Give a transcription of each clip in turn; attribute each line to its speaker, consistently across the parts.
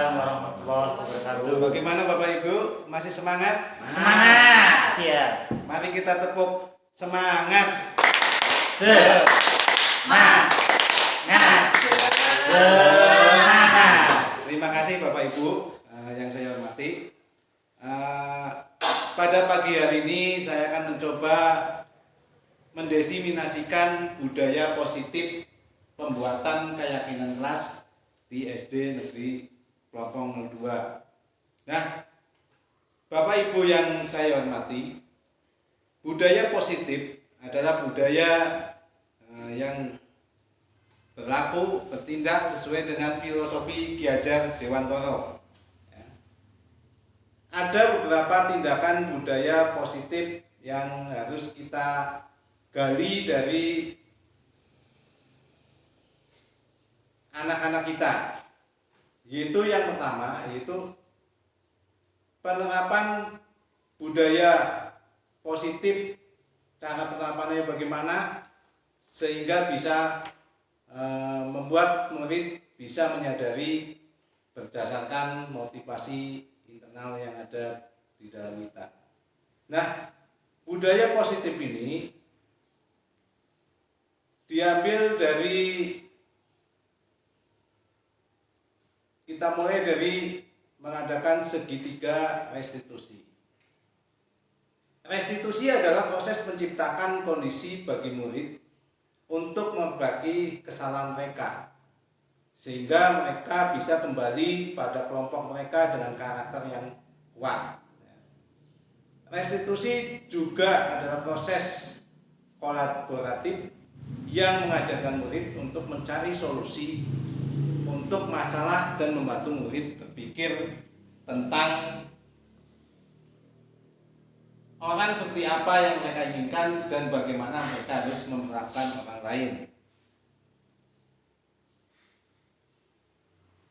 Speaker 1: Waalaikumsalam warahmatullahi wabarakatuh.
Speaker 2: Bagaimana Bapak Ibu? Masih semangat?
Speaker 1: Semangat. Siap.
Speaker 2: Mari kita tepuk semangat.
Speaker 1: Semangat. Semangat.
Speaker 2: Terima kasih Bapak Ibu yang saya hormati. Pada pagi hari ini saya akan mencoba mendesiminasikan budaya positif pembuatan keyakinan kelas di SD Negeri Pelopong 02. Nah, Bapak Ibu yang saya hormati, budaya positif adalah budaya yang berlaku, bertindak sesuai dengan filosofi Ki Hajar Dewantoro. Ada beberapa tindakan budaya positif yang harus kita gali dari anak-anak kita, yaitu yang pertama yaitu penerapan budaya positif. Cara penerapannya bagaimana sehingga bisa membuat murid bisa menyadari berdasarkan motivasi internal yang ada di dalam kita. Nah, budaya positif ini diambil dari, kita mulai dari mengadakan segitiga restitusi. Restitusi adalah proses menciptakan kondisi bagi murid untuk memperbaiki kesalahan mereka, sehingga mereka bisa kembali pada kelompok mereka dengan karakter yang kuat. Restitusi juga adalah proses kolaboratif yang mengajarkan murid untuk mencari solusi untuk masalah dan membantu murid berpikir tentang orang seperti apa yang mereka inginkan dan bagaimana mereka harus menerapkan orang lain.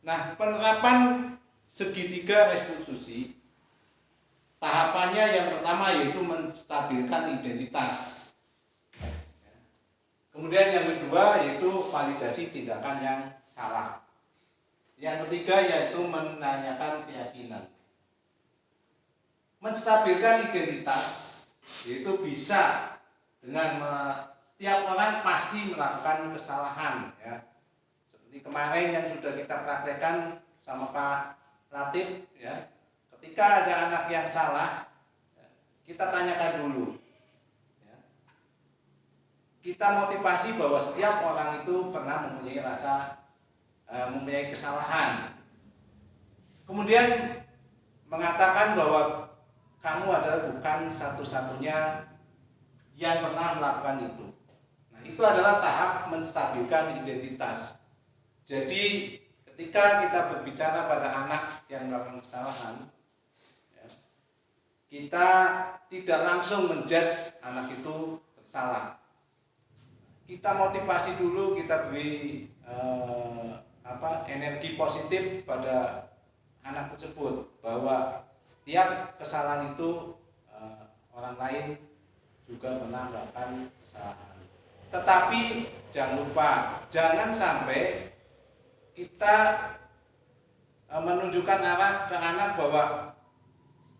Speaker 2: Nah, penerapan segitiga restitusi, tahapannya yang pertama yaitu menstabilkan identitas. Kemudian yang kedua yaitu validasi tindakan yang salah. Yang ketiga yaitu menanyakan keyakinan. Menstabilkan identitas yaitu bisa dengan setiap orang pasti melakukan kesalahan, ya. Seperti kemarin yang sudah kita praktekkan sama Pak Latif, ya. Ketika ada anak yang salah, kita tanyakan dulu. Kita motivasi bahwa setiap orang itu pernah mempunyai mempunyai kesalahan. Kemudian mengatakan bahwa kamu adalah bukan satu-satunya yang pernah melakukan itu. Nah, itu adalah tahap menstabilkan identitas. Jadi ketika kita berbicara pada anak yang melakukan kesalahan, kita tidak langsung menjudge anak itu bersalah. Kita motivasi dulu, kita beri energi positif pada anak tersebut bahwa setiap kesalahan itu orang lain juga pernah melakukan kesalahan. Tetapi jangan lupa, jangan sampai kita menunjukkan arah ke anak bahwa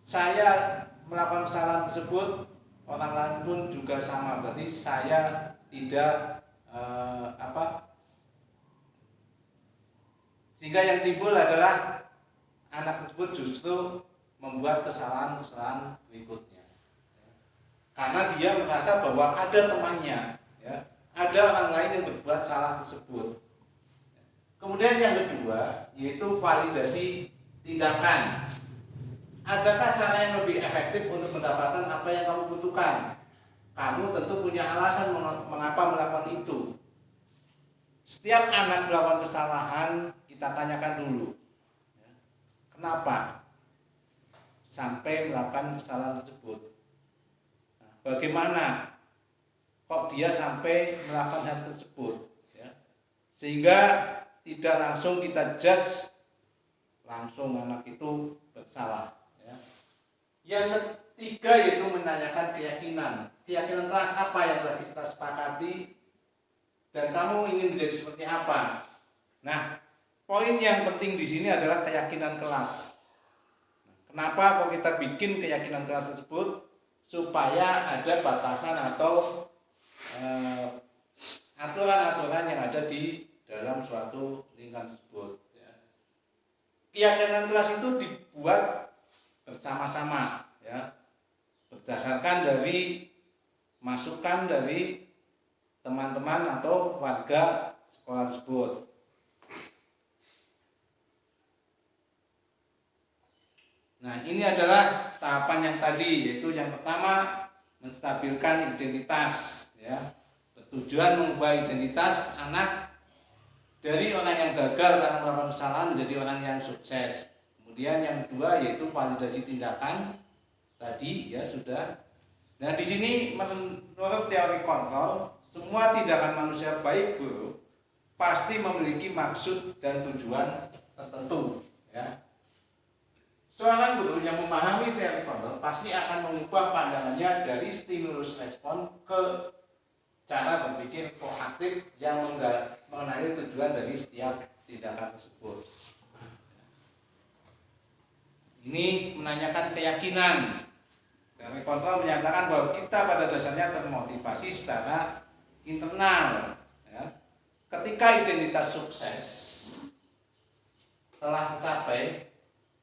Speaker 2: saya melakukan kesalahan tersebut, orang lain pun juga sama. Berarti saya tidak sehingga yang timbul adalah anak tersebut justru membuat kesalahan-kesalahan berikutnya, karena dia merasa bahwa ada temannya, ya, ada orang lain yang berbuat salah tersebut. Kemudian yang kedua yaitu validasi tindakan. Adakah cara yang lebih efektif untuk mendapatkan apa yang kamu butuhkan? Kamu tentu punya alasan mengapa melakukan itu. Setiap anak melakukan kesalahan, kita tanyakan dulu, kenapa sampai melakukan kesalahan tersebut? Nah, bagaimana kok dia sampai melakukan hal tersebut? Sehingga tidak langsung kita judge langsung anak itu bersalah. Yang ketiga yaitu menanyakan keyakinan. Keyakinan kelas apa yang telah kita sepakati dan kamu ingin menjadi seperti apa? Nah, poin yang penting di sini adalah keyakinan kelas. Kenapa kok kita bikin keyakinan kelas tersebut? Supaya ada batasan atau aturan-aturan yang ada di dalam suatu lingkungan tersebut. Keyakinan kelas itu dibuat bersama-sama, ya, berdasarkan dari masukan dari teman-teman atau warga sekolah tersebut. Nah, ini adalah tahapan yang tadi, yaitu yang pertama menstabilkan identitas, ya, bertujuan mengubah identitas anak dari orang yang gagal karena melakukan kesalahan menjadi orang yang sukses. Kemudian yang kedua yaitu validasi tindakan tadi, ya, sudah. Nah, di sini menurut teori kontrol, semua tindakan manusia baik buruk pasti memiliki maksud dan tujuan tertentu, ya. Seorang guru yang memahami teori kontrol pasti akan mengubah pandangannya dari stimulus respon ke cara berpikir proaktif yang mengenali tujuan dari setiap tindakan tersebut. Ini menanyakan keyakinan. Teori kontrol menyatakan bahwa kita pada dasarnya termotivasi secara internal, ya. Ketika identitas sukses telah tercapai,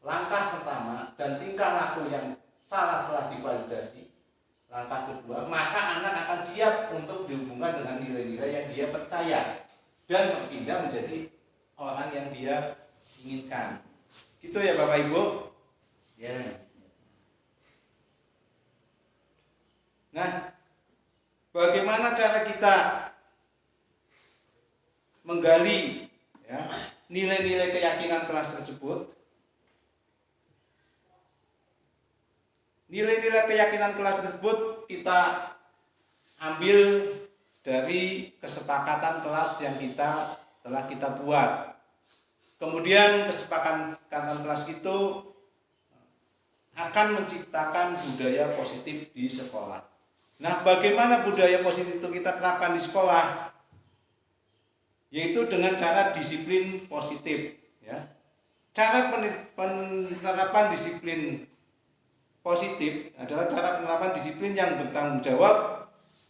Speaker 2: langkah pertama dan tingkah laku yang salah telah divalidasi, langkah kedua, maka anak akan siap untuk dihubungkan dengan nilai-nilai yang dia percaya dan berpindah menjadi orang yang dia inginkan. Gitu ya Bapak Ibu? Ya. Nah, bagaimana cara kita menggali, ya, nilai-nilai keyakinan kelas tersebut? Nilai-nilai keyakinan kelas tersebut kita ambil dari kesepakatan kelas yang telah kita buat. Kemudian kesepakatan kelas itu akan menciptakan budaya positif di sekolah. Nah, bagaimana budaya positif itu kita terapkan di sekolah? Yaitu dengan cara disiplin positif, ya. Cara penerapan disiplin positif adalah cara penerapan disiplin yang bertanggung jawab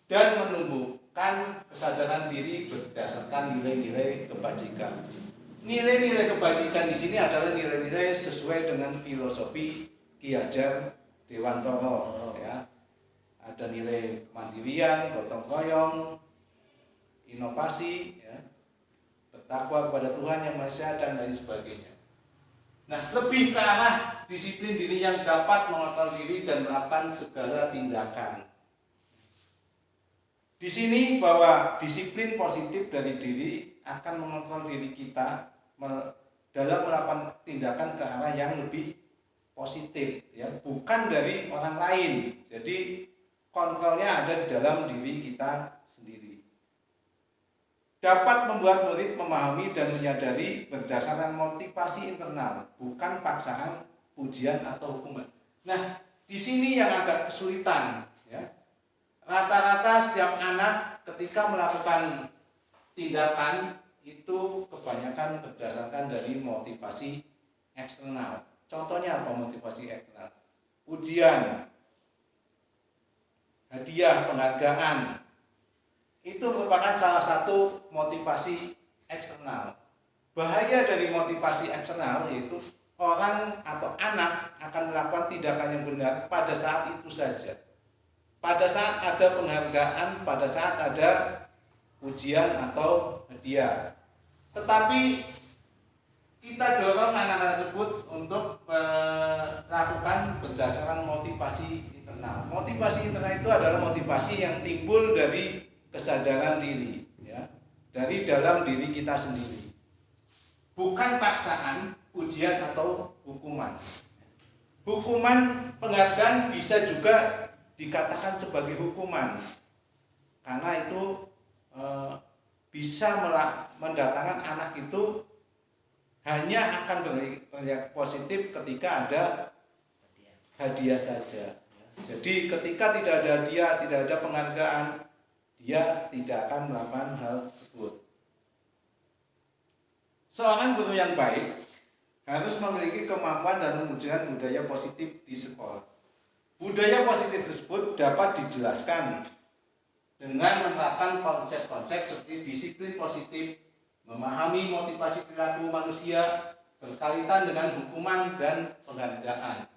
Speaker 2: dan menumbuhkan kesadaran diri berdasarkan nilai-nilai kebajikan. Nilai-nilai kebajikan di sini adalah nilai-nilai sesuai dengan filosofi Ki Hajar Dewantara, ya. Ada nilai kemandirian, gotong royong, inovasi, ya, bertakwa kepada Tuhan Yang Maha Esa dan lain sebagainya. Nah, lebih ke arah disiplin diri yang dapat mengontrol diri dan melakukan segala tindakan. Di sini bahwa disiplin positif dari diri akan mengontrol diri kita dalam melakukan tindakan ke arah yang lebih positif, ya, bukan dari orang lain. Jadi kontrolnya ada di dalam diri kita sendiri. Dapat membuat murid memahami dan menyadari berdasarkan motivasi internal, bukan paksaan, pujian atau hukuman. Nah, di sini yang agak kesulitan, ya. Rata-rata setiap anak ketika melakukan tindakan itu kebanyakan berdasarkan dari motivasi eksternal. Contohnya apa motivasi eksternal? Pujian, hadiah, penghargaan. Itu merupakan salah satu motivasi eksternal. Bahaya dari motivasi eksternal yaitu orang atau anak akan melakukan tindakan yang benar pada saat itu saja. Pada saat ada penghargaan, pada saat ada pujian atau hadiah. Tetapi kita dorong anak-anak tersebut untuk melakukan berdasarkan motivasi internal. Motivasi internal itu adalah motivasi yang timbul dari kesadaran diri, ya, dari dalam diri kita sendiri, bukan paksaan, pujian atau hukuman. Hukuman, penghargaan bisa juga dikatakan sebagai hukuman karena itu bisa mendatangkan anak itu hanya akan berpihak positif ketika ada hadiah saja. Jadi ketika tidak ada hadiah, tidak ada penghargaan, dia tidak akan melakukan hal tersebut. Seorang guru yang baik harus memiliki kemampuan dan mewujudkan budaya positif di sekolah. Budaya positif tersebut dapat dijelaskan dengan menerapkan konsep-konsep seperti disiplin positif, memahami motivasi perilaku manusia, berkaitan dengan hukuman dan penghargaan.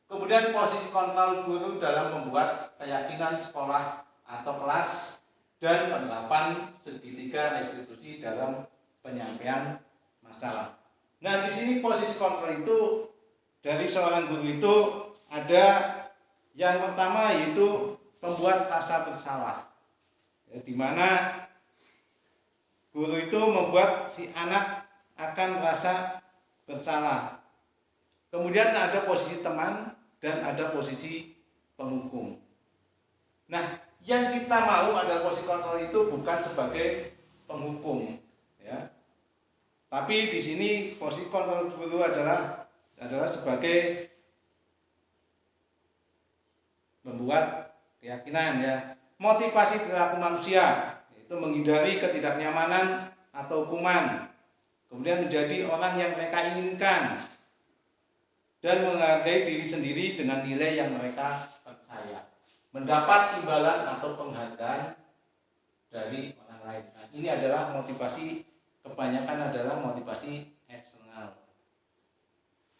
Speaker 2: Kemudian posisi kontrol guru dalam membuat keyakinan sekolah atau kelas dan penerapan segitiga restitusi dalam penyampaian masalah. Nah, di sini posisi kontrol itu dari seorang guru itu ada yang pertama yaitu membuat rasa bersalah. Ya, di mana guru itu membuat si anak akan merasa bersalah. Kemudian ada posisi teman dan ada posisi penghukum. Nah, yang kita mau adalah posisi kontrol itu bukan sebagai penghukum, ya. Tapi di sini posisi kontrol guru adalah sebagai membuat keyakinan, ya. Motivasi perilaku manusia yaitu menghindari ketidaknyamanan atau hukuman. Kemudian menjadi orang yang mereka inginkan dan menghargai diri sendiri dengan nilai yang mereka percaya. Mendapat imbalan atau penghargaan dari orang lain. Nah, ini adalah motivasi, kebanyakan adalah motivasi eksternal.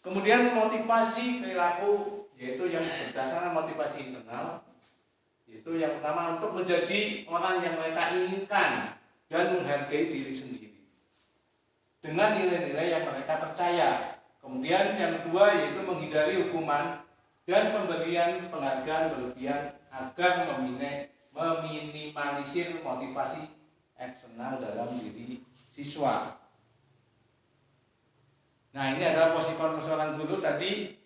Speaker 2: Kemudian motivasi perilaku yaitu yang berdasarkan motivasi internal, yaitu yang pertama untuk menjadi orang yang mereka inginkan dan menghargai diri sendiri dengan nilai-nilai yang mereka percaya. Kemudian yang kedua yaitu menghindari hukuman dan pemberian penghargaan berlebihan agar meminimalisir motivasi eksternal dalam diri siswa. Nah, ini adalah posisi konsesualan guru tadi,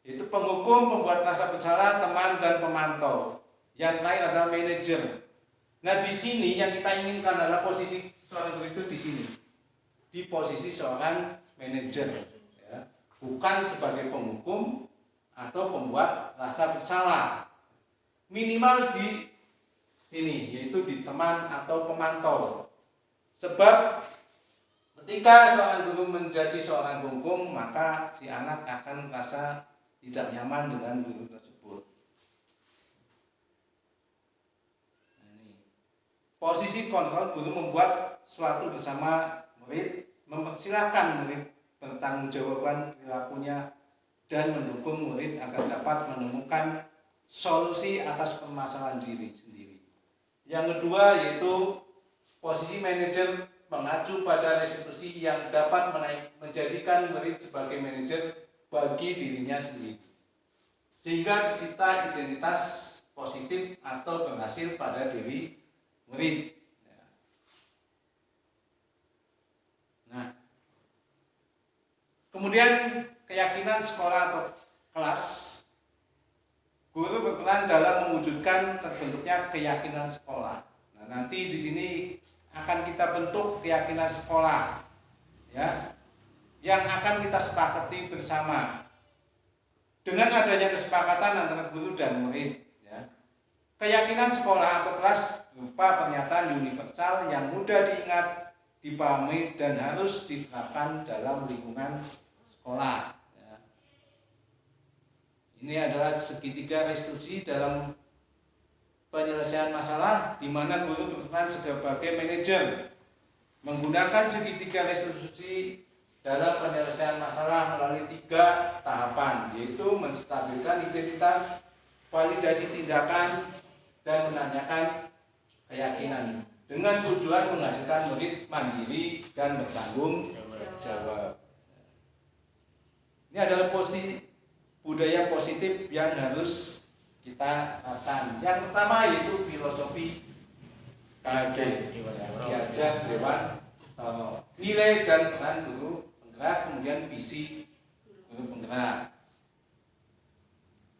Speaker 2: yaitu penghukum, pembuat rasa bersalah, teman, dan pemantau. Yang terakhir adalah manajer. Nah, di sini yang kita inginkan adalah posisi seorang guru itu di sini, di posisi seorang manajer, ya. Bukan sebagai penghukum atau pembuat rasa bersalah. Minimal di sini, yaitu di teman atau pemantau. Sebab ketika seorang guru menjadi seorang penghukum, maka si anak akan merasa tidak nyaman dengan guru tersebut. Nah, ini. Posisi kontrol guru membuat suatu bersama murid, mempersilahkan murid bertanggungjawaban perilakunya dan mendukung murid agar dapat menemukan solusi atas permasalahan diri sendiri. Yang kedua yaitu posisi manajer mengacu pada restitusi yang dapat menjadikan murid sebagai manajer bagi dirinya sendiri, sehingga tercipta identitas positif atau berhasil pada diri murid. Nah, kemudian keyakinan sekolah atau kelas. Guru berperan dalam mewujudkan terbentuknya keyakinan sekolah. Nah, nanti di sini akan kita bentuk keyakinan sekolah, ya, yang akan kita sepakati bersama. Dengan adanya kesepakatan antara guru dan murid, ya, keyakinan sekolah atau kelas berupa pernyataan universal yang mudah diingat, dipahami, dan harus diterapkan dalam lingkungan sekolah. Ini adalah segitiga restitusi dalam penyelesaian masalah, di mana guru berperan sebagai manajer menggunakan segitiga restitusi dalam penyelesaian masalah melalui 3 tahapan, yaitu menstabilkan identitas, validasi tindakan, dan menanyakan keyakinan dengan tujuan menghasilkan murid mandiri dan bertanggung jawab. Ini adalah posisi budaya positif yang harus kita terapkan. Yang pertama yaitu filosofi Kiajar Dewan nilai dan peran guru penggerak, kemudian visi guru penggerak.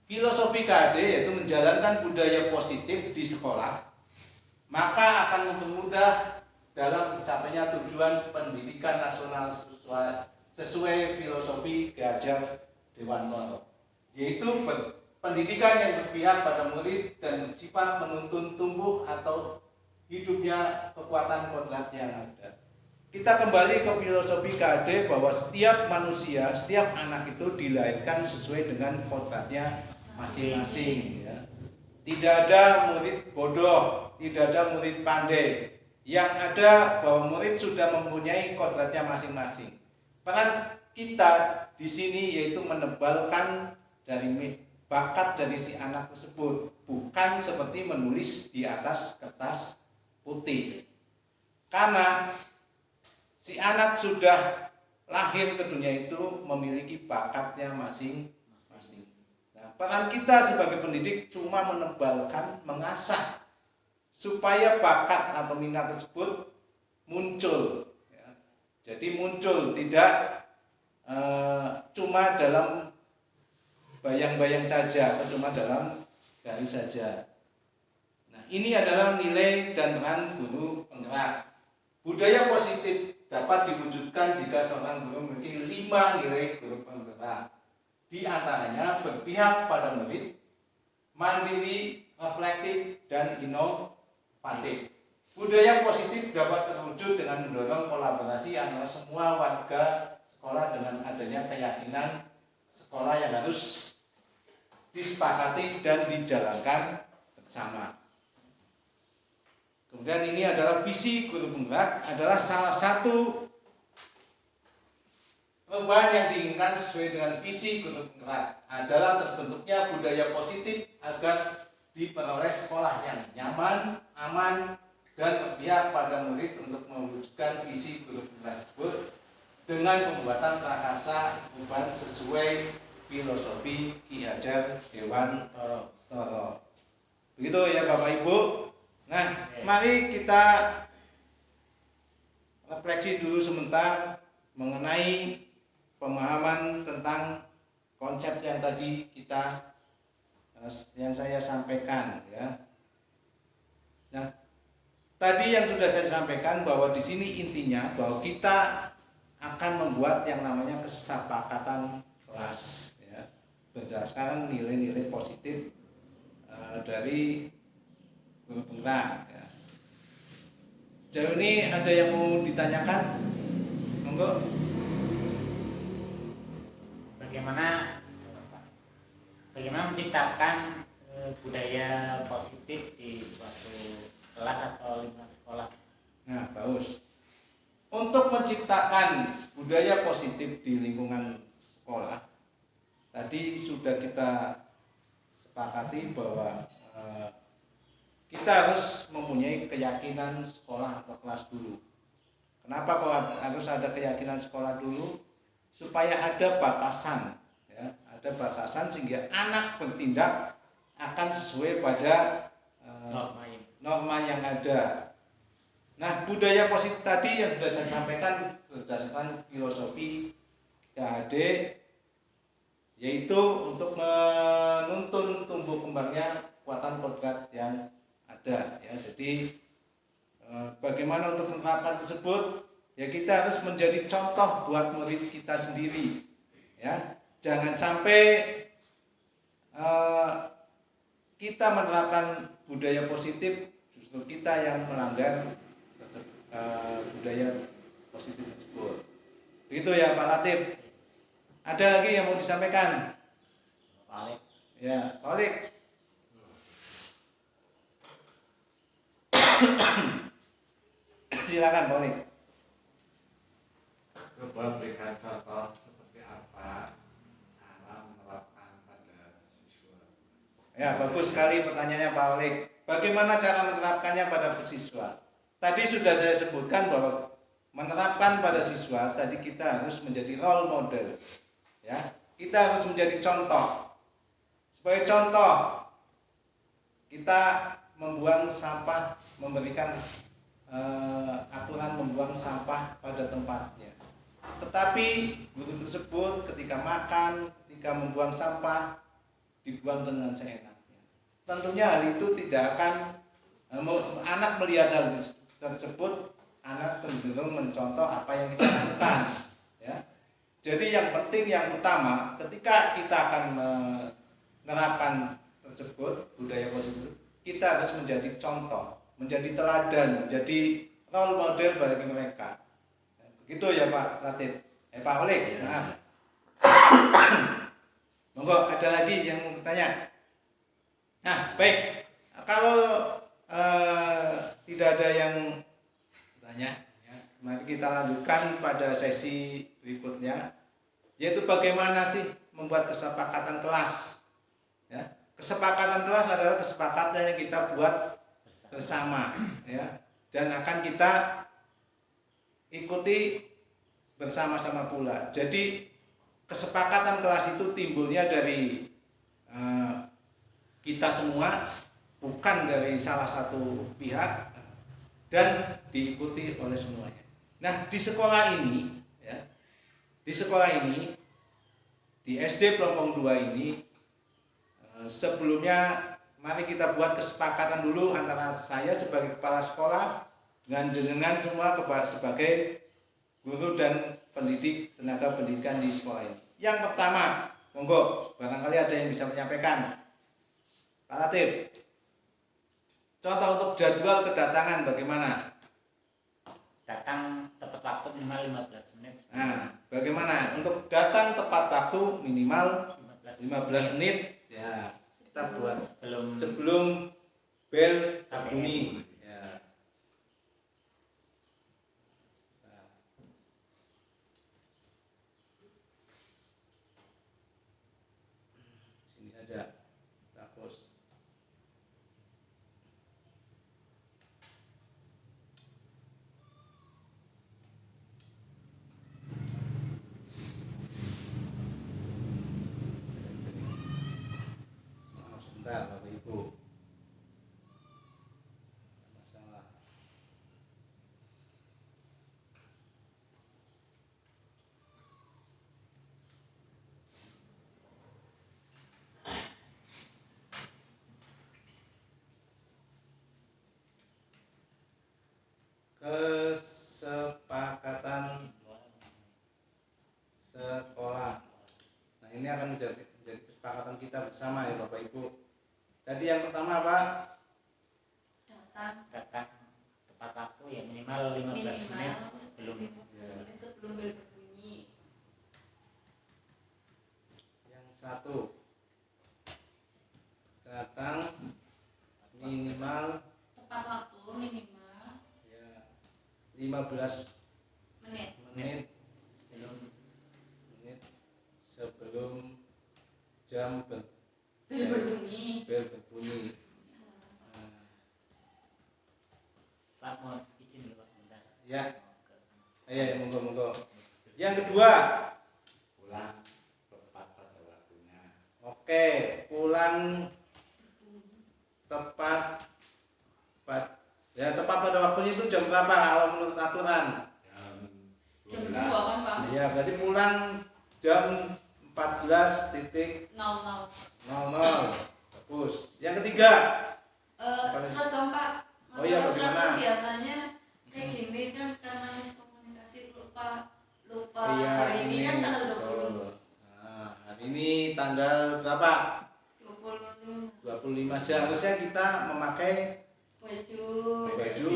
Speaker 2: Filosofi KAD yaitu menjalankan budaya positif di sekolah, maka akan mempermudah dalam tercapainya tujuan pendidikan nasional sesuai filosofi Kiajar Dewan Pondok, yaitu pendidikan yang berpihak pada murid dan bersifat menuntun tumbuh atau hidupnya kekuatan kodrat yang ada. kita kembali ke filosofi KD bahwa setiap manusia, setiap anak itu dilahirkan sesuai dengan kodratnya masing-masing. Ya. Tidak ada murid bodoh, tidak ada murid pandai. Yang ada bahwa murid sudah mempunyai kodratnya masing-masing. Peran kita di sini yaitu menebalkan dari bakat dari si anak tersebut, bukan seperti menulis di atas kertas putih. Karena si anak sudah lahir ke dunia itu memiliki bakatnya masing-masing. Nah, peran kita sebagai pendidik cuma menebalkan, mengasah supaya bakat atau minat tersebut muncul. Ya. Jadi muncul, tidak cuma dalam bayang-bayang saja atau cuma dalam garis saja. Nah, ini adalah nilai dan peran guru penggerak. Budaya positif dapat diwujudkan jika seorang guru memiliki 5 nilai guru penggerak. Di antaranya berpihak pada murid, mandiri, reflektif, dan inovatif. Budaya positif dapat terwujud dengan mendorong kolaborasi antara semua warga sekolah dengan adanya keyakinan sekolah yang harus disepakati dan dijalankan bersama. Kemudian ini adalah visi guru penggerak, adalah salah satu perubahan yang diinginkan sesuai dengan visi guru penggerak adalah terbentuknya budaya positif agar diperoleh sekolah yang nyaman, aman, dan berpihak pada murid untuk mewujudkan visi guru penggerak tersebut dengan pembuatan prakarsa perubahan sesuai filosofi Ki Hajar Dewantara. Begitu ya Bapak Ibu. Nah, mari kita refleksi dulu sebentar mengenai pemahaman tentang konsep yang tadi yang saya sampaikan ya. Nah, tadi yang sudah saya sampaikan bahwa di sini intinya bahwa kita akan membuat yang namanya kesepakatan kelas ya, berdasarkan nilai-nilai positif dari guru penggerak ya. Sejauh ini ada yang mau ditanyakan? Monggo.
Speaker 1: Bagaimana menciptakan budaya positif di suatu kelas atau lingkungan sekolah?
Speaker 2: Nah, bagus. Untuk menciptakan budaya positif di lingkungan sekolah, tadi sudah kita sepakati bahwa kita harus mempunyai keyakinan sekolah atau kelas dulu. Kenapa kok harus ada keyakinan sekolah dulu? Supaya ada batasan, ya, ada batasan sehingga anak bertindak akan sesuai pada norma yang ada. Nah, budaya positif tadi yang sudah saya sampaikan berdasarkan filosofi KHD, yaitu untuk menuntun tumbuh kembangnya kekuatan kodrat yang ada ya. Jadi bagaimana untuk menerapkan tersebut ya, kita harus menjadi contoh buat murid kita sendiri ya. Jangan sampai kita menerapkan budaya positif justru kita yang melanggar budaya positif tersebut. Begitu ya Pak Latif. Ada lagi yang mau disampaikan?
Speaker 1: Balik.
Speaker 2: Ya, balik. Silakan balik.
Speaker 3: Coba berikan contoh seperti apa cara menerapkan pada siswa.
Speaker 2: Ya, bagus sekali pertanyaannya Pak Olik. Bagaimana cara menerapkannya pada siswa? Tadi sudah saya sebutkan bahwa menerapkan pada siswa tadi kita harus menjadi role model. Ya, kita harus menjadi contoh. Sebagai contoh, kita membuang sampah, memberikan aturan membuang sampah pada tempatnya. Tetapi guru tersebut ketika makan, ketika membuang sampah dibuang dengan seenaknya. Tentunya hal itu tidak akan anak melihat hal tersebut, anak cenderung mencontoh apa yang kita lakukan. Ya. Jadi yang penting, yang utama ketika kita akan menerapkan tersebut budaya positif, kita harus menjadi contoh, menjadi teladan, menjadi role model bagi mereka. Gitu ya Pak Latif. Pak Olik. Nah. Monggo ada lagi yang mau bertanya. Nah, baik. Kalau tidak ada yang bertanya, ya, mari kita lanjutkan pada sesi berikutnya, yaitu bagaimana sih membuat kesepakatan kelas. Ya, kesepakatan kelas adalah kesepakatan yang kita buat bersama, ya, dan akan kita ikuti bersama-sama pula. Jadi kesepakatan kelas itu timbulnya dari kita semua, bukan dari salah satu pihak, dan diikuti oleh semuanya. Nah, di sekolah ini, ya, di SD Pelompong 2 ini, sebelumnya mari kita buat kesepakatan dulu antara saya sebagai kepala sekolah dengan semua sebagai guru dan pendidik, tenaga pendidikan di sekolah ini. Yang pertama, monggo, barangkali ada yang bisa menyampaikan. Pak Latif, contoh untuk jadwal kedatangan bagaimana?
Speaker 1: Datang tepat waktu minimal 15 menit.
Speaker 2: Nah, bagaimana untuk datang tepat waktu minimal 15 menit? Ya, kita buat sebelum bel berbunyi. Ya. Sini saja. Kita post. Maaf sebentar Bapak Ibu. Masalah. Kesepakatan sekolah. Nah, ini akan menjadi kesepakatan kita bersama ya Bapak Ibu. Tadi yang pertama apa?
Speaker 1: Datang tepat waktu ya minimal 15 menit sebelum
Speaker 4: bel berbunyi.
Speaker 2: Yang satu, datang minimal
Speaker 4: Tepat waktu minimal
Speaker 2: ya 15
Speaker 4: menit
Speaker 2: menit sebelum jam
Speaker 4: bel berbunyi.
Speaker 2: bel berbunyi.
Speaker 1: Pak mau izin dulu Pak bentar.
Speaker 2: Ya, monggo. Yang kedua,
Speaker 3: Pulang tepat pada waktunya.
Speaker 2: oke, pulang tepat tepat pada waktunya itu jam berapa kalau menurut aturan?
Speaker 4: Jam 2 kan Pak?
Speaker 2: Ya, berarti pulang jam 14.00. Bagus. Yang ketiga,
Speaker 4: Seragam Pak.
Speaker 2: Oh iya,
Speaker 4: Masalah seragam
Speaker 2: bagaimana?
Speaker 4: biasanya kayak gini kan karena miskomunikasi lupa
Speaker 2: iya,
Speaker 4: hari ini kan tanggal 20.
Speaker 2: betul. Nah, hari ini tanggal berapa?
Speaker 4: 25
Speaker 2: 25. Seharusnya kita memakai
Speaker 4: baju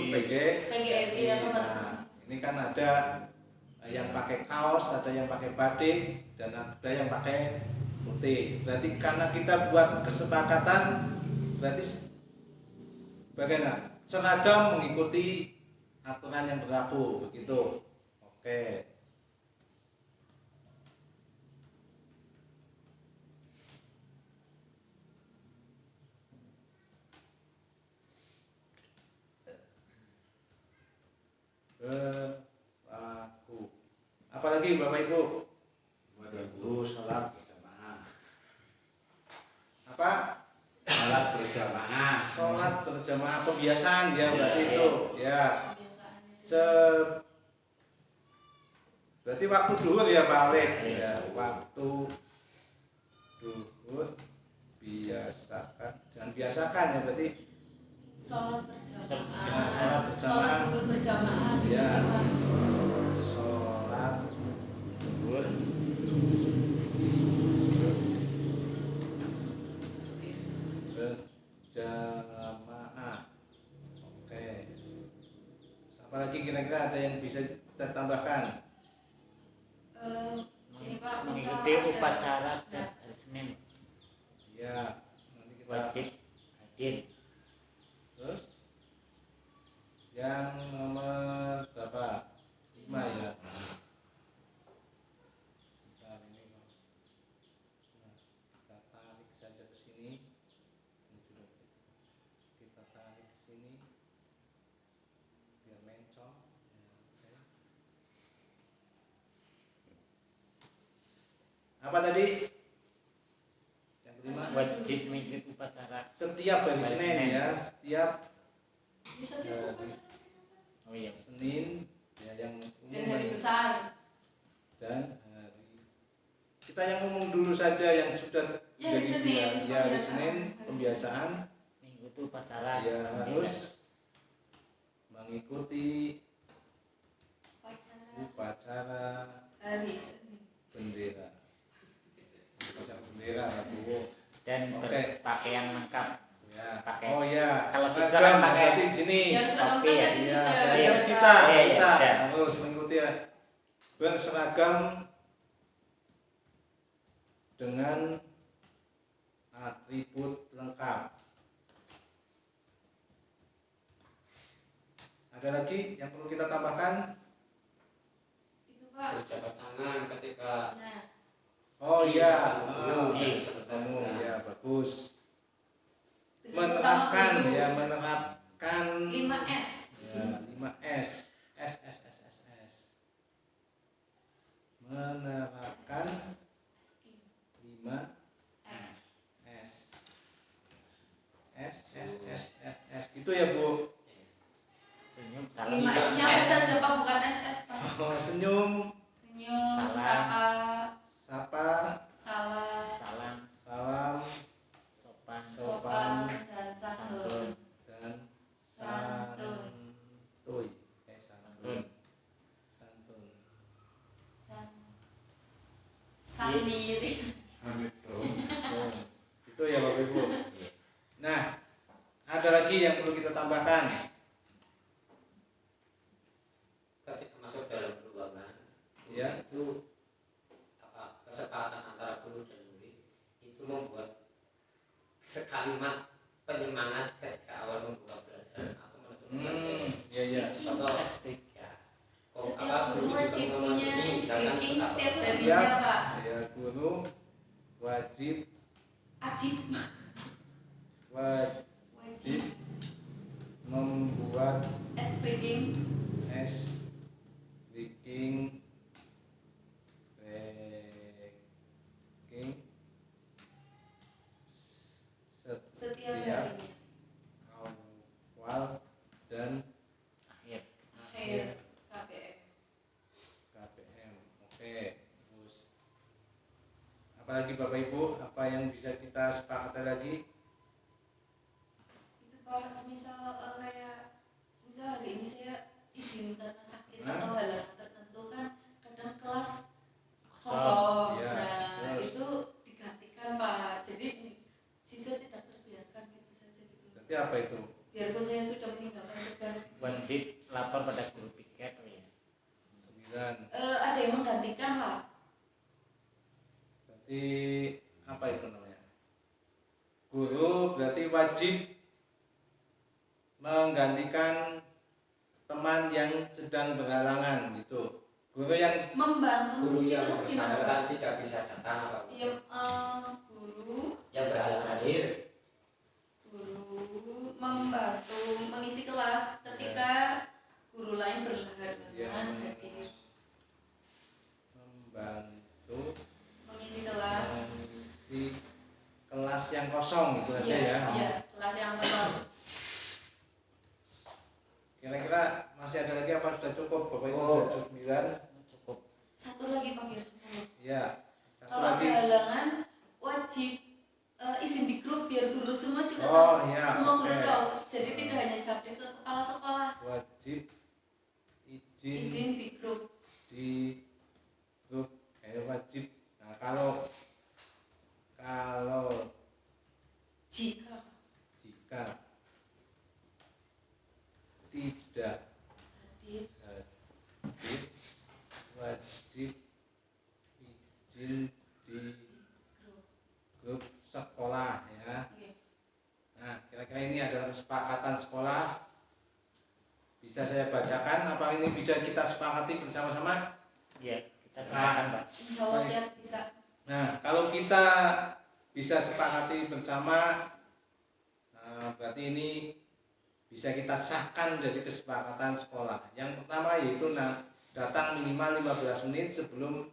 Speaker 4: PGRI atau batas.
Speaker 2: Nah, ini kan ada yang pakai kaos, ada yang pakai batik, dan ada yang pakai putih. Berarti karena kita buat kesepakatan, berarti bagaimana? Seragam mengikuti aturan yang berlaku, begitu. Oke. Berlaku. Apalagi Bapak Ibu?
Speaker 3: Waduh, sholat berjamaah.
Speaker 2: Apa?
Speaker 3: Sholat berjamaah.
Speaker 2: Sholat berjamaah kebiasaan ya berarti itu. Ya.
Speaker 4: Kebiasaannya.
Speaker 2: Berarti waktu duhur ya Pak Oleg. Ya, waktu duhur biasakan. Jangan biasakan ya berarti.
Speaker 4: Sholat berjamaah.
Speaker 2: Sholat berjamaah.
Speaker 4: Sholat duhur berjamaah.
Speaker 2: Ya. Sholat duhur berjamaah. Oke. Apalagi kira-kira ada yang bisa kita tambahkan?
Speaker 4: Gini Pak, misal
Speaker 1: Mengikuti
Speaker 4: ada
Speaker 1: upacara setiap hari Senin,
Speaker 2: Ya, nanti kita
Speaker 1: wajib hadir.
Speaker 2: terus yang nomor berapa? 5 ya. Bentar, ini Bang. Nah, kita tarik saja ke sini. Ini sudah kita tarik ke sini biar mencong. Ya, oke. Apa tadi? Yang kelima,
Speaker 1: Wajib mengikuti upacara.
Speaker 2: setiap hari
Speaker 1: Hari
Speaker 2: Senin
Speaker 1: Senin.
Speaker 2: ya, setiap
Speaker 4: bisa diupacara
Speaker 1: Oh iya.
Speaker 2: Senin ya yang
Speaker 4: dan hari besar.
Speaker 2: dan hari kita yang umum dulu saja yang sudah
Speaker 4: Ya, hari
Speaker 2: jadi
Speaker 4: Senin,
Speaker 2: ya hari
Speaker 4: pembiasaan.
Speaker 2: Senin
Speaker 4: Hari
Speaker 2: pembiasaan
Speaker 1: Mengikuti upacara.
Speaker 2: ya harus mengikuti upacara
Speaker 4: Hari Senin.
Speaker 2: bendera. Upacara bendera Bu.
Speaker 1: Dan
Speaker 2: Oke.
Speaker 1: berpakaian lengkap.
Speaker 2: Ya.
Speaker 1: Pakai.
Speaker 2: Oh ya.
Speaker 1: Kalau siswa
Speaker 2: seragam
Speaker 1: kan pakai.
Speaker 2: berarti di sini.
Speaker 4: Ya, seragam
Speaker 1: Oke,
Speaker 4: kan
Speaker 1: ya.
Speaker 4: tadi
Speaker 2: Ya,
Speaker 4: sudah.
Speaker 2: berarti
Speaker 1: Iya.
Speaker 2: kita
Speaker 1: Iya, iya,
Speaker 2: kita
Speaker 1: iya.
Speaker 2: harus mengikuti ya berseragam dengan atribut lengkap. Ada lagi yang perlu kita tambahkan?
Speaker 4: Itu Pak.
Speaker 3: Berjabat tangan ketika
Speaker 4: Nah,
Speaker 2: Oh iya,
Speaker 1: Iya.
Speaker 2: kamu ya bagus.
Speaker 4: dengan sesama
Speaker 2: Menerapkan
Speaker 4: guru.
Speaker 2: ya menerapkan
Speaker 4: 5S.
Speaker 2: ya 5S S S S S S menerapkan 5
Speaker 4: S.
Speaker 2: S S S S S S itu ya Bu.
Speaker 1: Senyum, salam.
Speaker 4: 5S-nya S saja Pak, bukan SS Pak.
Speaker 2: Oh, senyum,
Speaker 4: Senyum,
Speaker 1: Salam.
Speaker 4: sapa,
Speaker 2: sapa,
Speaker 4: salah,
Speaker 1: Salam,
Speaker 2: salam,
Speaker 1: sopan,
Speaker 4: sopan, dan santun.
Speaker 2: dan
Speaker 4: Santun.
Speaker 2: santuy. Santun. Santun.
Speaker 4: Sandi.
Speaker 2: Tuh. Itu ya Bapak Ibu. Nah, ada lagi yang perlu kita tambahkan.
Speaker 3: ketika masuk dalam ruangan
Speaker 2: Ya.
Speaker 3: itu kesepakatan antara guru dan murid itu membuat sekalimat penyemangat ketika awal membuka pelajaran atau menutup pelajaran.
Speaker 2: Ya ya.
Speaker 3: Contoh
Speaker 1: plastik.
Speaker 3: ya.
Speaker 4: Setiap guru
Speaker 3: Guru juga
Speaker 4: wajib punya
Speaker 3: memenuhi jangan
Speaker 4: speaking
Speaker 3: tetap
Speaker 4: setiap
Speaker 3: berdoa.
Speaker 4: harinya
Speaker 2: Ya.
Speaker 4: Pak.
Speaker 2: Ya, guru wajib
Speaker 4: Ajib.
Speaker 2: wajib
Speaker 4: Wajib.
Speaker 2: membuat
Speaker 4: Speaking.
Speaker 2: speaking
Speaker 4: Setiap
Speaker 2: setiap
Speaker 4: harinya.
Speaker 2: awal dan
Speaker 1: Akhir.
Speaker 4: Akhir KPM.
Speaker 2: KPM. Oke, terus apalagi Bapak Ibu, apa yang bisa kita sepakati lagi?
Speaker 4: Itu Pak, semisal kayak semisal hari ini saya izin karena sakit
Speaker 2: Hah?
Speaker 4: atau halangan tertentu kan kadang kelas kosong.
Speaker 2: Iya,
Speaker 4: Nah,
Speaker 2: terus?
Speaker 4: itu digantikan Pak. Jadi siswa tidak terbiarkan gitu saja gitu.
Speaker 2: Berarti apa itu?
Speaker 4: Biarpun saya sudah meninggalkan tugas,
Speaker 1: Wajib lapor pada guru piket. Oh iya.
Speaker 2: 9.
Speaker 4: ada yang menggantikan Pak.
Speaker 2: Berarti apa itu namanya? Guru berarti wajib menggantikan teman yang sedang berhalangan gitu. Guru yang
Speaker 4: Membantu
Speaker 3: Guru
Speaker 4: mengisi
Speaker 3: yang
Speaker 4: kelas gimana Pak?
Speaker 3: bersangkutan tidak bisa datang Pak.
Speaker 4: Iya, guru
Speaker 3: Yang berhalangan hadir
Speaker 4: membantu mengisi kelas ketika guru lain berhalangan
Speaker 2: Ya.
Speaker 4: hadir
Speaker 2: membantu
Speaker 4: mengisi kelas.
Speaker 2: mengisi kelas yang kosong itu aja
Speaker 4: Iya,
Speaker 2: ya.
Speaker 4: iya, kelas yang kosong.
Speaker 2: Kira-kira masih ada lagi apa sudah cukup Bapak Ibu?
Speaker 3: Oh.
Speaker 2: Sudah 9.
Speaker 1: Cukup.
Speaker 4: Satu lagi Pak biar 10.
Speaker 2: Ya. Satu
Speaker 4: Kalau
Speaker 2: lagi.
Speaker 4: ada halangan wajib izin di grup biar guru semua juga
Speaker 2: Oh,
Speaker 4: tahu.
Speaker 2: iya,
Speaker 4: Semua guru
Speaker 2: oke.
Speaker 4: tahu. Jadi tidak hanya capek ke kepala sekolah.
Speaker 2: Wajib izin
Speaker 4: Izin di grup.
Speaker 2: di grup wajib. Nah, kalau
Speaker 4: Jika
Speaker 2: jika tidak
Speaker 4: hadir
Speaker 2: hadir kesepakatan sekolah. Bisa saya bacakan, apa ini bisa kita sepakati bersama-sama?
Speaker 1: Ya, kita katakan Pak.
Speaker 4: Insya Allah siap bisa.
Speaker 2: Nah, kalau kita bisa sepakati bersama, berarti ini bisa kita sahkan jadi kesepakatan sekolah. Yang pertama yaitu datang minimal 15 menit sebelum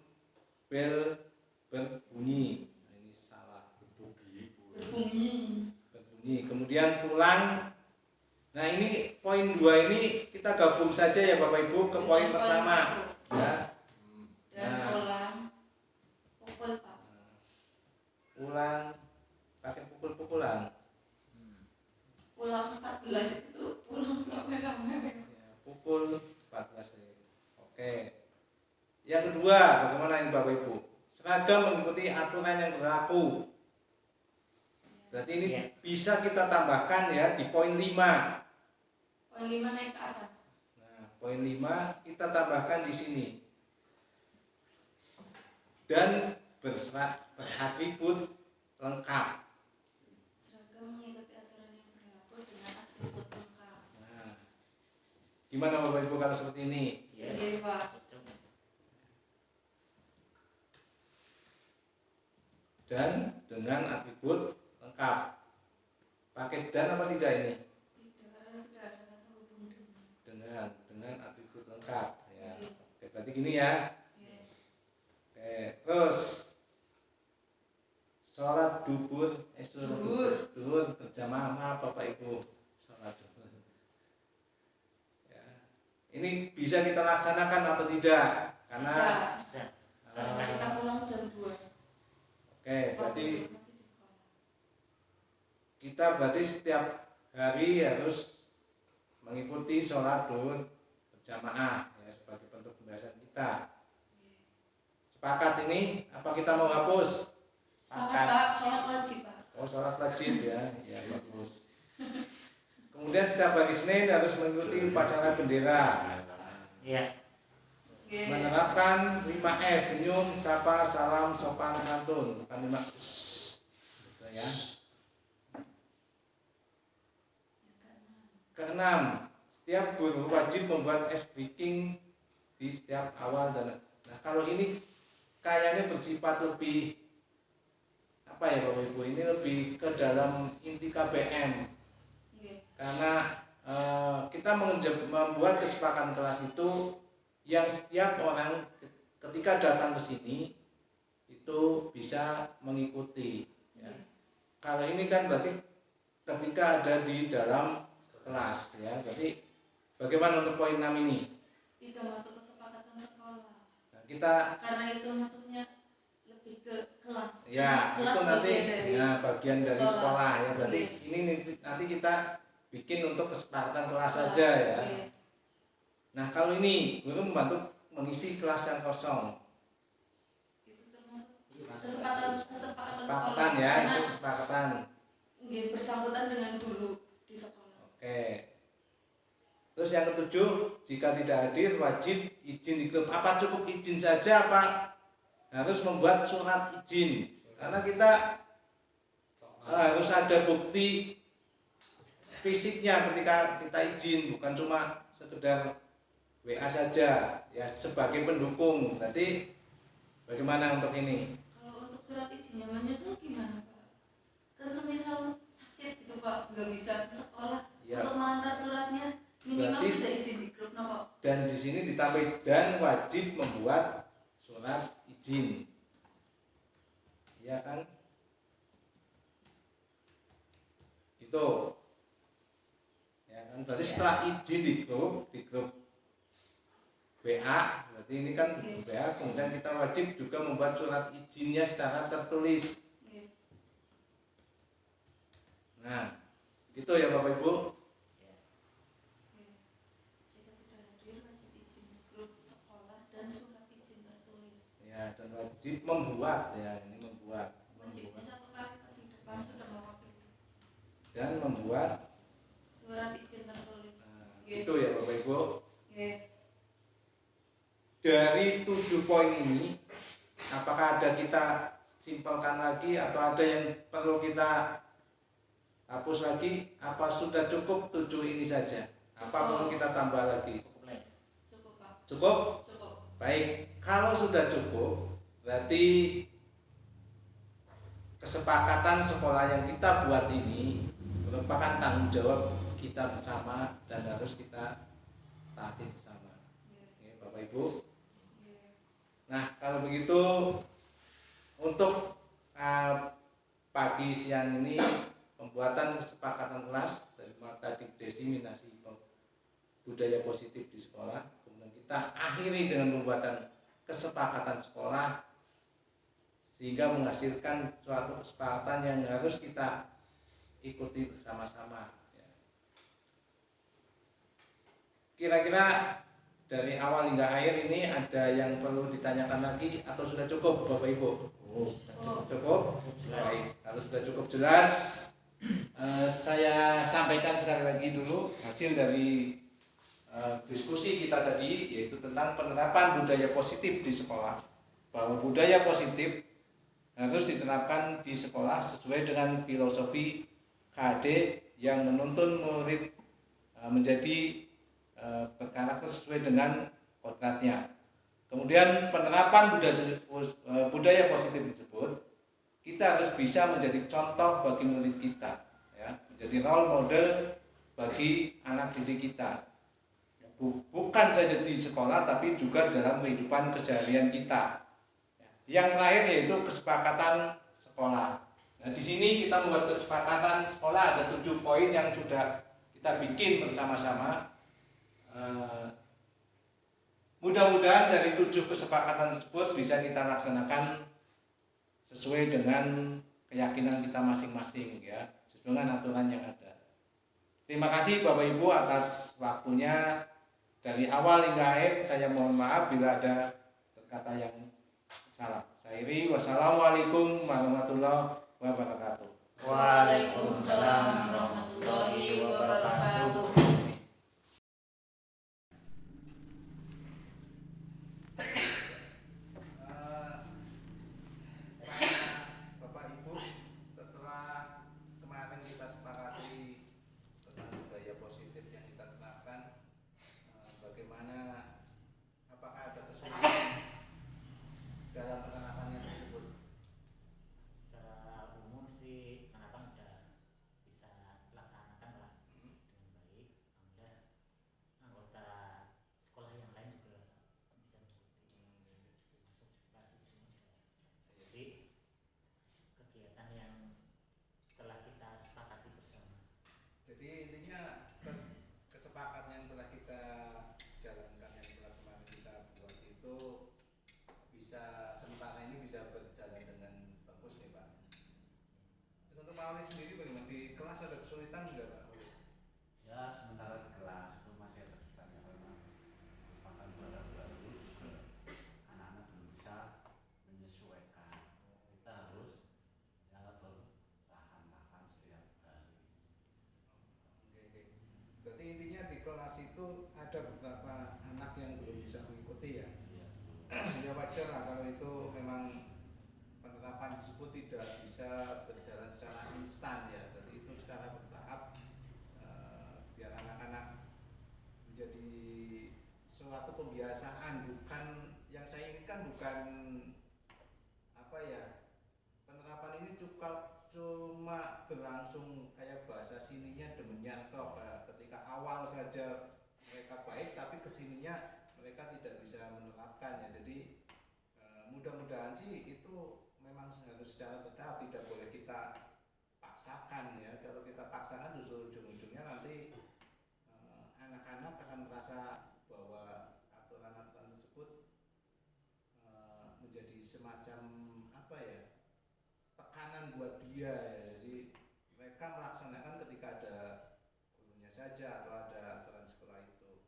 Speaker 2: bel berbunyi. Nah, ini salah.
Speaker 4: Berbunyi.
Speaker 2: Kemudian pulang. Nah, ini poin 2 ini kita gabung saja ya Bapak Ibu ke poin
Speaker 4: Dengan
Speaker 2: pertama.
Speaker 4: satu.
Speaker 2: Ya.
Speaker 4: Dan
Speaker 2: Nah.
Speaker 4: pulang. Pukul Pak.
Speaker 2: Pulang pakai pukul-pukulan.
Speaker 4: Pulang 14 itu pulang merah-merah.
Speaker 2: Ya, pukul 14 ya. Oke. Yang kedua, bagaimana ini Bapak Ibu? Seragam mengikuti aturan yang berlaku. Berarti ini
Speaker 1: Ya.
Speaker 2: bisa kita tambahkan ya di poin 5.
Speaker 4: Poin 5 naik ke atas.
Speaker 2: Nah, poin 5 kita tambahkan di sini. Dan beratribut lengkap.
Speaker 4: Seragam mengikuti aturan yang berlaku dengan atribut lengkap.
Speaker 2: Nah, gimana Bapak Ibu kalau seperti ini?
Speaker 1: Ya.
Speaker 4: Iya Pak.
Speaker 1: Cocok.
Speaker 2: Dan dengan atribut lengkap. Pakai dan apa tidak ini?
Speaker 4: Tidak, karena sudah ada kata hubung dengan.
Speaker 2: Dengan atribut lengkap ya.
Speaker 4: Oke.
Speaker 2: Oke, berarti gini ya.
Speaker 4: Oke.
Speaker 2: Oke, terus sholat duhur, duhur berjamaah, maaf Bapak Ibu, sholat duhur. Ya. Ini bisa kita laksanakan atau tidak? Karena
Speaker 4: Bisa.
Speaker 1: Bisa.
Speaker 4: Karena kita pulang jam 2.
Speaker 2: oke, berarti
Speaker 4: masih di sekolah.
Speaker 2: kita berarti setiap hari harus mengikuti sholat duhur berjamaah ya, sebagai bentuk pembahasan kita. Sepakat ini? Apa kita mau hapus?
Speaker 4: Sepakat Pak, sholat wajib Pak.
Speaker 2: Oh, sholat wajib ya, ya bagus. Kemudian setiap hari Senin harus mengikuti upacara bendera.
Speaker 1: Ya.
Speaker 4: Oke.
Speaker 2: Menerapkan 5S, senyum, sapa, salam, sopan, santun. Bukan 5S. Gitu ya. Keenam, setiap guru wajib membuat ice breaking di setiap awal dan kalau ini kayaknya bersifat lebih apa ya Bapak Ibu, ini lebih ke dalam inti KBM
Speaker 4: Oke.
Speaker 2: karena kita membuat kesepakatan kelas itu yang setiap orang ketika datang ke sini itu bisa mengikuti ya. Kalau ini kan berarti ketika ada di dalam kelas ya, berarti bagaimana untuk poin 6 ini?
Speaker 4: Tidak masuk kesepakatan sekolah.
Speaker 2: Nah, kita
Speaker 4: Karena itu maksudnya lebih ke kelas.
Speaker 2: ya
Speaker 4: Kelas
Speaker 2: itu nanti
Speaker 4: bagian dari
Speaker 2: bagian dari sekolah ya, berarti
Speaker 4: Iya.
Speaker 2: ini nanti kita bikin untuk kesepakatan kelas saja ya.
Speaker 4: Iya.
Speaker 2: Nah, kalau ini guru membantu mengisi kelas yang kosong.
Speaker 4: Itu termasuk kesepakatan sekolah.
Speaker 2: Kesepakatan ya,
Speaker 4: Karena
Speaker 2: itu kesepakatan.
Speaker 4: nggih, bersangkutan dengan guru di sekolah.
Speaker 2: Oke. Terus yang ketujuh, jika tidak hadir wajib izin di grup. Apa cukup izin saja apa harus membuat surat izin? Karena kita harus ada bukti fisiknya ketika kita izin, bukan cuma sekedar WA saja ya sebagai pendukung. Berarti bagaimana untuk ini?
Speaker 4: Kalau untuk surat izin yang menyusul gimana Pak? Kan semisal sakit gitu Pak, nggak bisa ke sekolah.
Speaker 2: Ya.
Speaker 4: Untuk mengantar suratnya minimal
Speaker 2: Berarti-
Speaker 4: sudah isi di grup Pak.
Speaker 2: Dan di sini ditambah dan wajib membuat surat izin. Iya kan? Gitu. Ya kan? Berarti setelah izin di grup WA, berarti ini kan
Speaker 4: Oke.
Speaker 2: WA, kemudian kita wajib juga membuat surat izinnya secara tertulis.
Speaker 4: Oke.
Speaker 2: Nah, gitu ya Bapak Ibu.
Speaker 4: Oke. Jika tidak hadir wajib izin di grup sekolah dan surat izin tertulis.
Speaker 2: Ya, dan wajib membuat ya, ini membuat.
Speaker 4: Wajibnya satu kali Pak, di depan sudah bawa itu.
Speaker 2: Dan membuat.
Speaker 4: Surat izin tertulis.
Speaker 2: Nah,
Speaker 4: Oke.
Speaker 2: itu ya Bapak Ibu.
Speaker 4: Oke.
Speaker 2: Dari 7 poin ini, apakah ada kita simpelkan lagi atau ada yang perlu kita hapus lagi, apa sudah cukup 7 ini saja? Apa perlu kita tambah lagi?
Speaker 1: Cukup lah ya.
Speaker 4: Cukup Pak.
Speaker 2: Cukup?
Speaker 4: Cukup.
Speaker 2: Baik, kalau sudah cukup, berarti kesepakatan sekolah yang kita buat ini merupakan tanggung jawab kita bersama dan harus kita taati bersama. Oke, Bapak Ibu. Nah, kalau begitu untuk pagi siang ini pembuatan kesepakatan kelas dari tadi diseminasi budaya positif di sekolah, kemudian kita akhiri dengan pembuatan kesepakatan sekolah sehingga menghasilkan suatu kesepakatan yang harus kita ikuti bersama-sama. Kira-kira dari awal hingga akhir ini ada yang perlu ditanyakan lagi atau sudah cukup Bapak Ibu? Cukup? Baik, kalau sudah cukup jelas, saya sampaikan sekali lagi dulu hasil dari diskusi kita tadi, yaitu tentang penerapan budaya positif di sekolah. Bahwa budaya positif harus diterapkan di sekolah sesuai dengan filosofi KD yang menuntun murid menjadi berkarakter sesuai dengan kodratnya. Kemudian penerapan budaya positif tersebut, kita harus bisa menjadi contoh bagi murid kita, ya, menjadi role model bagi anak didik kita. Bukan saja di sekolah, tapi juga dalam kehidupan keseharian kita. Yang terakhir yaitu kesepakatan sekolah. Nah, di sini kita membuat kesepakatan sekolah ada 7 poin yang sudah kita bikin bersama-sama. Mudah-mudahan dari 7 kesepakatan tersebut bisa kita laksanakan sesuai dengan keyakinan kita masing-masing, ya, sesuai dengan aturan yang ada. Terima kasih Bapak Ibu atas waktunya. Dari awal hingga akhir saya mohon maaf bila ada kata yang salah. Saya akhiri, wassalamualaikum warahmatullahi wabarakatuh.
Speaker 1: Waalaikumsalam warahmatullahi wabarakatuh.
Speaker 2: Bapak Ibu, setelah kemarin kita sepakati tentang budaya positif yang kita terapkan, bagaimana, apakah ada kesulitan dalam penerapannya tersebut?
Speaker 1: Secara umum sih penerapan udah bisa dilaksanakan lah dengan baik. Alhamdulillah anggota sekolah yang lain juga bisa mengikuti, termasuk praktisi semua sudah bisa. Jadi kegiatan yang telah kita sepakati bersama.
Speaker 2: Jadi intinya kesepakatan yang telah kita jalankan, yang telah kemarin kita buat itu bisa sementara ini bisa berjalan dengan bagus nih Pak. Untuk Pak Oleh sendiri bagaimana, di kelas ada kesulitan enggak Pak Oleh?
Speaker 5: Ya, sementara di kelas itu masih ada kesulitan memang merupakan barang baru juga, anak-anak belum bisa menyesuaikan. Kita harus ya bertahan-tahan setiap hari.
Speaker 2: Oke. Berarti intinya di kelas itu ada beberapa anak yang belum bisa mengikuti ya.
Speaker 5: Ya,
Speaker 2: Ya wajar lah kalau itu memang penerapan tersebut tidak bisa berjalan secara instan ya. Jadi itu secara bertahap, biar anak-anak menjadi suatu pembiasaan. Bukan yang saya inginkan, bukan apa ya, penerapan ini cuma berlangsung kayak bahasa sininya demikian toh. Ketika awal saja mereka baik, tapi kesininya mereka tidak bisa menerapkan ya. Jadi mudah-mudahan sih itu memang harus secara bertahap, tidak boleh kita paksakan ya. Kalau kita paksakan justru ujung-ujungnya nanti anak-anak akan merasa bahwa aturan-aturan tersebut menjadi semacam apa ya, tekanan buat dia ya. Jadi mereka melaksanakan ketika ada gurunya saja atau ada aturan sekolah itu.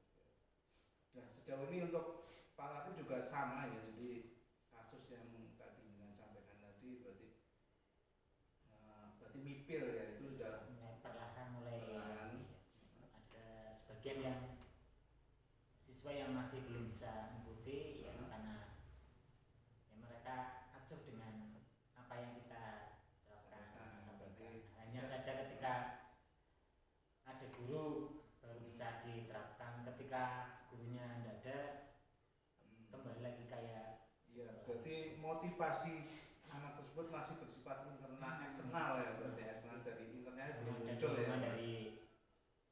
Speaker 2: Nah, sejauh ini untuk Pak Latif juga sama ya. Jadi kasus yang tadi dengan sampaikan tadi berarti mipil ya, itu sudah
Speaker 1: Perlahan mulai
Speaker 2: perlahan.
Speaker 1: ada sebagian yang siswa yang masih belum bisa mengikuti ya, karena ya mereka acuh dengan apa yang kita terapkan, sampaikan. Hanya saja ketika ketika gurunya tidak ada kembali lagi kayak
Speaker 2: Iya, berarti motivasi anak tersebut masih bersifat internal, eksternal ya, berarti eksternal dari internalnya belum
Speaker 1: ada
Speaker 2: muncul ya.
Speaker 1: dorongan dari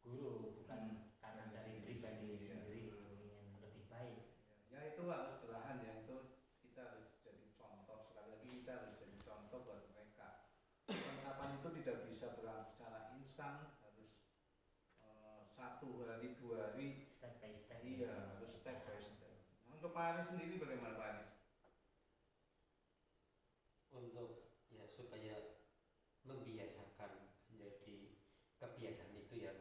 Speaker 1: guru, bukan karena
Speaker 2: Dari
Speaker 1: dari
Speaker 2: sendiri,
Speaker 1: pribadi
Speaker 2: iya.
Speaker 1: sendiri ingin lebih baik.
Speaker 2: Ya itu harus belahan ya, itu kita harus jadi contoh, sekali lagi kita harus jadi contoh buat mereka. Penerapan itu tidak bisa berlangsung secara instan, harus 1 hari 2 hari,
Speaker 1: Step by step.
Speaker 2: iya harus step by step. Nah, untuk Pak Aris sendiri bagaimana Pak Aris?
Speaker 3: Untuk ya supaya membiasakan menjadi kebiasaan itu ya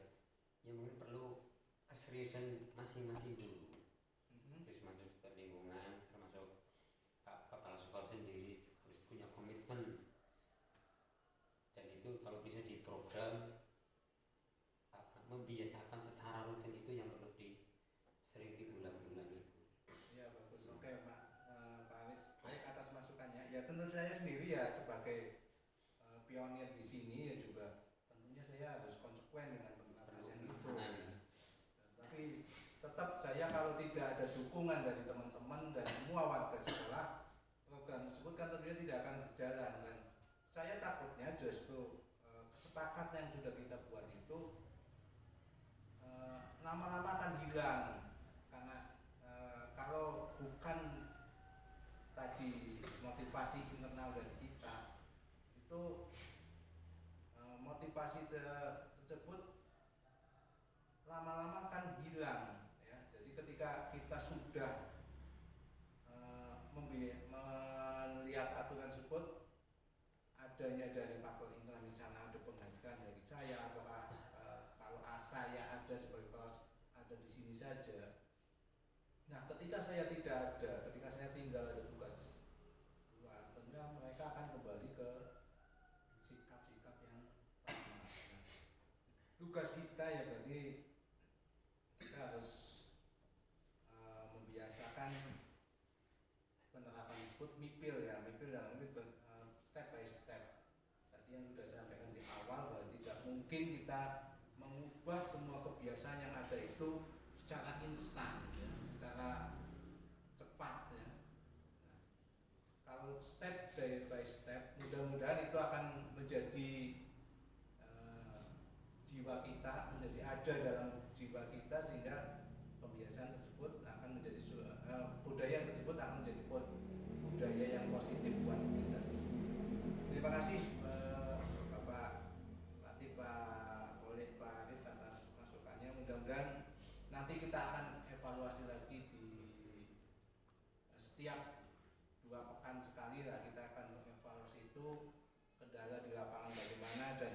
Speaker 3: mungkin perlu keseriusan masing-masing dulu. Terus masuk ke lingkungan, termasuk Pak Kepala Sekolah sendiri harus punya komitmen, dan itu kalau bisa diprogram membiasakan secara rutin itu yang perlu sering diulang-ulang itu.
Speaker 2: Ya bagus, oke Pak Aris, baik atas masukannya. Ya tentu saya sendiri ya sebagai pionir di sini ya juga tentunya saya harus konsekuen dengan penerapan yang itu. Tapi tetap saya kalau tidak ada dukungan dari teman-teman dan semua warga sekolah, program tersebut kan tentunya tidak akan berjalan. Dan saya takutnya justru kesepakatan yang sudah kita buat itu lama-lama akan hilang, karena kalau bukan tadi motivasi internal dari kita itu motivasi tersebut lama-lama akan hilang ya. Jadi ketika kita sudah melihat aturan tersebut adanya dari faktor internal, misalnya ada penghargaan dari saya atau kalau saya ada sebagai kelas ada di sini saja. Nah ketika saya tidak ada, ketika saya tinggal ada tugas luar, tentunya mereka akan kembali ke sikap-sikap yang lama. Nah, tugas kita ya berarti kita harus membiasakan penerapan tersebut mipil ya, mipil dalam ini step by step. Tadi yang sudah saya sampaikan di awal bahwa tidak mungkin kita mengubah semua kebiasaan yang ada itu secara instan ya, secara cepat ya. Nah, kalau step by step, mudah-mudahan itu akan menjadi jiwa kita, menjadi ada dalam jiwa kita, sehingga pembiasaan tersebut akan menjadi budaya tersebut akan menjadi budaya yang positif buat kita semua. Terima kasih Bapak Latif, Pak Oleh, Pak Aris atas masukannya. Mudah-mudahan nanti kita akan evaluasi lagi di setiap 2 pekan sekali lah, kita akan mengevaluasi itu kendala di lapangan bagaimana dan